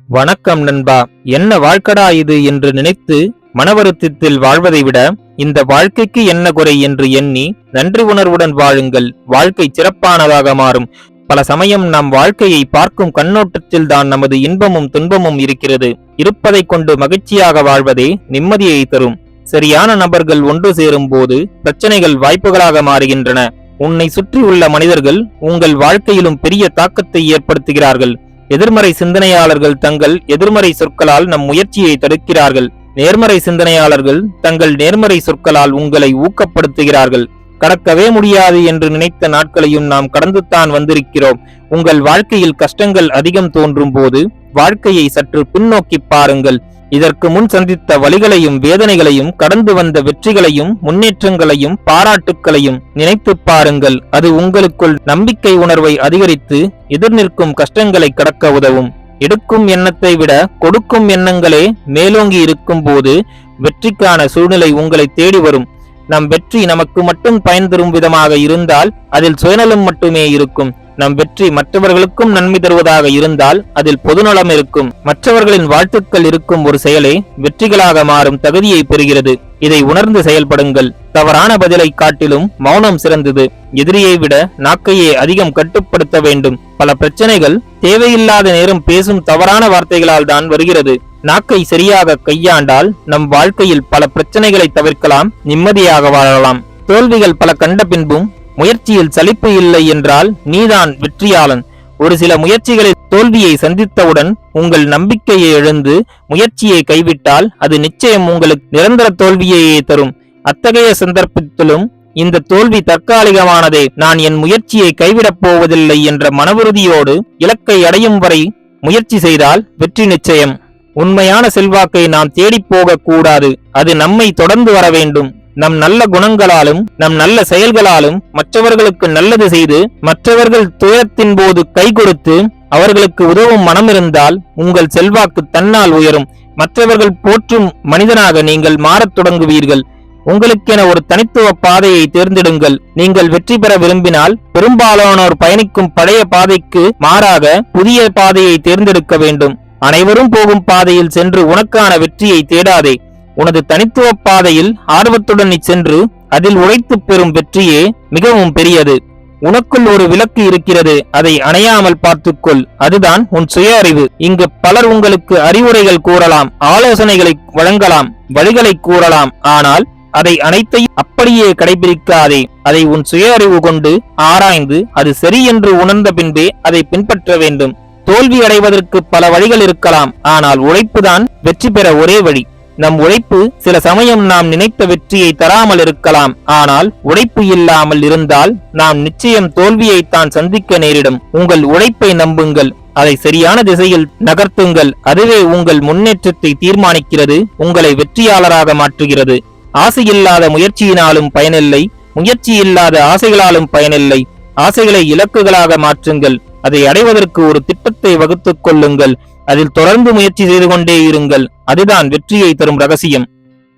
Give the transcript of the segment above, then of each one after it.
வணக்கம் நண்பா. என்ன வாழ்க்கடா இது என்று நினைத்து மனவருத்தத்தில் வாழ்வதை விட இந்த வாழ்க்கைக்கு என்ன குறை என்று எண்ணி நன்றி உணர்வுடன் வாழுங்கள். வாழ்க்கை சிறப்பானதாக மாறும். பல சமயம் நம் வாழ்க்கையை பார்க்கும் கண்ணோட்டத்தில் தான் நமது இன்பமும் துன்பமும் இருக்கிறது. இருப்பதை கொண்டு மகிழ்ச்சியாக வாழ்வதே நிம்மதியை தரும். சரியான நபர்கள் ஒன்று சேரும் போது பிரச்சனைகள் வாய்ப்புகளாக மாறுகின்றன. உன்னை சுற்றி உள்ள மனிதர்கள் உங்கள் வாழ்க்கையிலும் பெரிய தாக்கத்தை ஏற்படுத்துகிறார்கள். எதிர்மறை சிந்தனையாளர்கள் தங்கள் எதிர்மறை சொற்களால் நம் முயற்சியை தடுக்கிறார்கள். நேர்மறை சிந்தனையாளர்கள் தங்கள் நேர்மறை சொற்களால் உங்களை ஊக்கப்படுத்துகிறார்கள். கடக்கவே முடியாது என்று நினைத்த நாட்களையும் நாம் கடந்துத்தான் வந்திருக்கிறோம். உங்கள் வாழ்க்கையில் கஷ்டங்கள் அதிகம் தோன்றும் போது வாழ்க்கையை சற்று பின்னோக்கி பாருங்கள். இதற்கு முன் சந்தித்த வலிகளையும் வேதனைகளையும் கடந்து வந்த வெற்றிகளையும் முன்னேற்றங்களையும் பாராட்டுக்களையும் நினைத்து பாருங்கள். அது உங்களுக்குள் நம்பிக்கை உணர்வை அதிகரித்து எதிர்நிற்கும் கஷ்டங்களை கடக்க உதவும். எடுக்கும் எண்ணத்தை விட கொடுக்கும் எண்ணங்களே மேலோங்கி இருக்கும் போது வெற்றிக்கான சூழ்நிலை உங்களை தேடி வரும். நம் வெற்றி நமக்கு மட்டும் பயன் தரும் விதமாக இருந்தால் அதில் சுயநலம் மட்டுமே இருக்கும். நம் வெற்றி மற்றவர்களுக்கும் நன்மை தருவதாக இருந்தால் அதில் பொதுநலம் இருக்கும். மற்றவர்களின் வாழ்த்துக்கள் இருக்கும் ஒரு செயலே வெற்றிகளாக மாறும் தகுதியை பெறுகிறது. இதை உணர்ந்து செயல்படுங்கள். தவறான பதிலை காட்டிலும் மௌனம் சிறந்தது. எதிரியை விட நாக்கையே அதிகம் கட்டுப்படுத்த வேண்டும். பல பிரச்சனைகள் தேவையில்லாத நேரம் பேசும் தவறான வார்த்தைகளால் தான் வருகிறது. நாக்கை சரியாக கையாண்டால் நம் வாழ்க்கையில் பல பிரச்சனைகளை தவிர்க்கலாம், நிம்மதியாக வாழலாம். தோல்விகள் பல கண்ட பின்பும் முயற்சியில் சலிப்பு இல்லை என்றால் நீதான் வெற்றியாளன். ஒரு சில முயற்சிகளில் தோல்வியை சந்தித்தவுடன் உங்கள் நம்பிக்கையை இழந்து முயற்சியை கைவிட்டால் அது நிச்சயம் உங்களுக்கு நிரந்தர தோல்வியையே தரும். அத்தகைய சந்தர்ப்பத்திலும் இந்த தோல்வி தற்காலிகமானதே. நான் என் முயற்சியை கைவிடப் போவதில்லை என்ற மனவுறுதியோடு இலக்கை அடையும் வரை முயற்சி செய்தால் வெற்றி நிச்சயம். உண்மையான செல்வாக்கை நாம் தேடிப் போக கூடாது. அது நம்மை தொடர்ந்து வர வேண்டும். நம் நல்ல குணங்களாலும் நம் நல்ல செயல்களாலும் மற்றவர்களுக்கு நல்லது செய்து மற்றவர்கள் துயரத்தின் போது கை கொடுத்து அவர்களுக்கு உதவும் மனம் இருந்தால் உங்கள் செல்வாக்கு தன்னால் உயரும். மற்றவர்கள் போற்றும் மனிதனாக நீங்கள் மாறத் தொடங்குவீர்கள். உங்களுக்கென ஒரு தனித்துவ பாதையை தேர்ந்தெடுங்கள். நீங்கள் வெற்றி பெற விரும்பினால் பெரும்பாலானோர் பயணிக்கும் பழைய பாதைக்கு மாறாக புதிய பாதையை தேர்ந்தெடுக்க வேண்டும். அனைவரும் போகும் பாதையில் சென்று உனக்கான வெற்றியை தேடாதே. உனது தனித்துவ பாதையில் ஆர்வத்துடன் சென்று அதில் உழைத்து பெறும் வெற்றியே மிகவும் பெரியது. உனக்குள் ஒரு விளக்கு இருக்கிறது, அதை அணையாமல் பார்த்துக்கொள். அதுதான் உன் சுய அறிவு. இங்கு பலர் உங்களுக்கு அறிவுரைகள் கூறலாம், ஆலோசனைகளை வழங்கலாம், வழிகளை கூறலாம். ஆனால் அதை அனைத்தையும் அப்படியே கடைபிடிக்காதே. அதை உன் சுய அறிவு கொண்டு ஆராய்ந்து அது சரி என்று உணர்ந்த பின்பே அதை பின்பற்ற வேண்டும். தோல்வி அடைவதற்கு பல வழிகள் இருக்கலாம், ஆனால் உழைப்புதான் வெற்றி பெற ஒரே வழி. நம் உழைப்பு சில சமயம் நாம் நினைத்த வெற்றியை தராமல் இருக்கலாம். ஆனால் உழைப்பு இல்லாமல் இருந்தால் நாம் நிச்சயம் தோல்வியைத்தான் சந்திக்க நேரிடும். உங்கள் உழைப்பை நம்புங்கள், அதை சரியான திசையில் நகர்த்துங்கள். அதுவே உங்கள் முன்னேற்றத்தை தீர்மானிக்கிறது, உங்களை வெற்றியாளராக மாற்றுகிறது. ஆசையில்லாத முயற்சியினாலும் பயனில்லை, முயற்சி இல்லாத ஆசைகளாலும் பயனில்லை. ஆசைகளை இலக்குகளாக மாற்றுங்கள். அதை அடைவதற்கு ஒரு திட்டத்தை வகுத்துக் கொள்ளுங்கள். அதில் தொடர்ந்து முயற்சி செய்து கொண்டே இருங்கள். அதுதான் வெற்றியை தரும் ரகசியம்.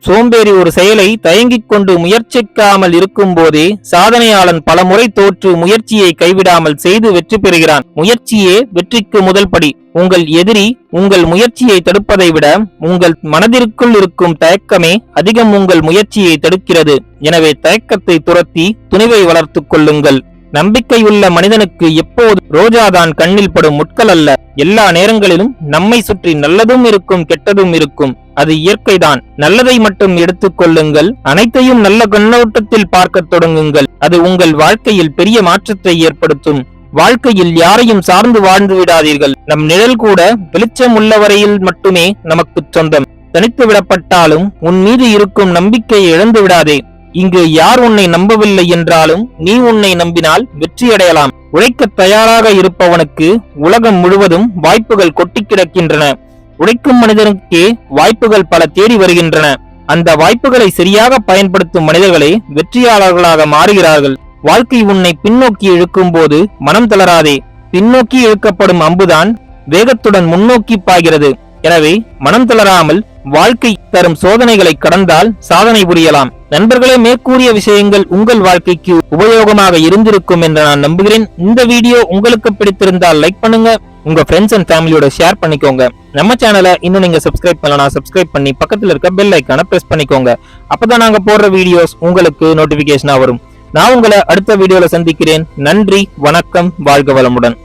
சோம்பேறி ஒரு செயலை தயங்கிக் கொண்டு முயற்சிக்காமல் இருக்கும் போதே சாதனையாளன் பல முறை தோற்று முயற்சியை கைவிடாமல் செய்து வெற்றி பெறுகிறான். முயற்சியே வெற்றிக்கு முதல் படி. உங்கள் எதிரி உங்கள் முயற்சியை தடுப்பதை விட உங்கள் மனதிற்குள் இருக்கும் தயக்கமே அதிகம் உங்கள் முயற்சியை தடுக்கிறது. எனவே தயக்கத்தை துரத்தி துணிவை வளர்த்துக் கொள்ளுங்கள். நம்பிக்கையுள்ள மனிதனுக்கு எப்போது ரோஜாதான் கண்ணில் படும் முட்கள் அல்ல. எல்லா நேரங்களிலும் நம்மை சுற்றி நல்லதும் இருக்கும், கெட்டதும் இருக்கும். அது இயற்கைதான். நல்லதை மட்டும் எடுத்துக் கொள்ளுங்கள். அனைத்தையும் நல்ல கண்ணோட்டத்தில் பார்க்க தொடங்குங்கள். அது உங்கள் வாழ்க்கையில் பெரிய மாற்றத்தை ஏற்படுத்தும். வாழ்க்கையில் யாரையும் சார்ந்து வாழ்ந்து விடாதீர்கள். நம் நிழல் கூட வெளிச்சம் உள்ள வரையில் மட்டுமே நமக்கு சொந்தம். தனித்து விடப்பட்டாலும் உன் மீது இருக்கும் நம்பிக்கையை இழந்து விடாதே. இங்கு யார் உன்னை நம்பவில்லை என்றாலும் நீ உன்னை நம்பினால் வெற்றியடையலாம். உழைக்க தயாராக இருப்பவனுக்கு உலகம் முழுவதும் வாய்ப்புகள் கொட்டி கிடக்கின்றன. உழைக்கும் மனிதனுக்கே வாய்ப்புகள் பல தேடி வருகின்றன. அந்த வாய்ப்புகளை சரியாக பயன்படுத்தும் மனிதர்களே வெற்றியாளர்களாக மாறுகிறார்கள். வாழ்க்கை உன்னை பின்னோக்கி இழுக்கும் போது மனம் தளராதே. பின்னோக்கி இழுக்கப்படும் அம்புதான் வேகத்துடன் முன்னோக்கி பாய்கிறது. எனவே மனம் தளராமல் வாழ்க்கை தரும் சோதனைகளை கடந்தால் சாதனை புரியலாம். நண்பர்களே, மேற்கூறிய விஷயங்கள் உங்கள் வாழ்க்கைக்கு உபயோகமாக இருந்திருக்கும் என்று நான் நம்புகிறேன். இந்த வீடியோ உங்களுக்கு பிடித்திருந்தால் லைக் பண்ணுங்க. உங்க ஃப்ரெண்ட்ஸ் அண்ட் ஃபேமிலியோட ஷேர் பண்ணிக்கோங்க. நம்ம சேனலை இன்னும் நீங்க சப்ஸ்கிரைப் பண்ணலனா சப்ஸ்கிரைப் பண்ணி பக்கத்துல இருக்க பெல் ஐக்கான பிரஸ் பண்ணிக்கோங்க. அப்பதான் நாங்க போடுற வீடியோஸ் உங்களுக்கு நோட்டிபிகேஷனா வரும். நான் உங்களை அடுத்த வீடியோல சந்திக்கிறேன். நன்றி, வணக்கம், வாழ்க வளமுடன்.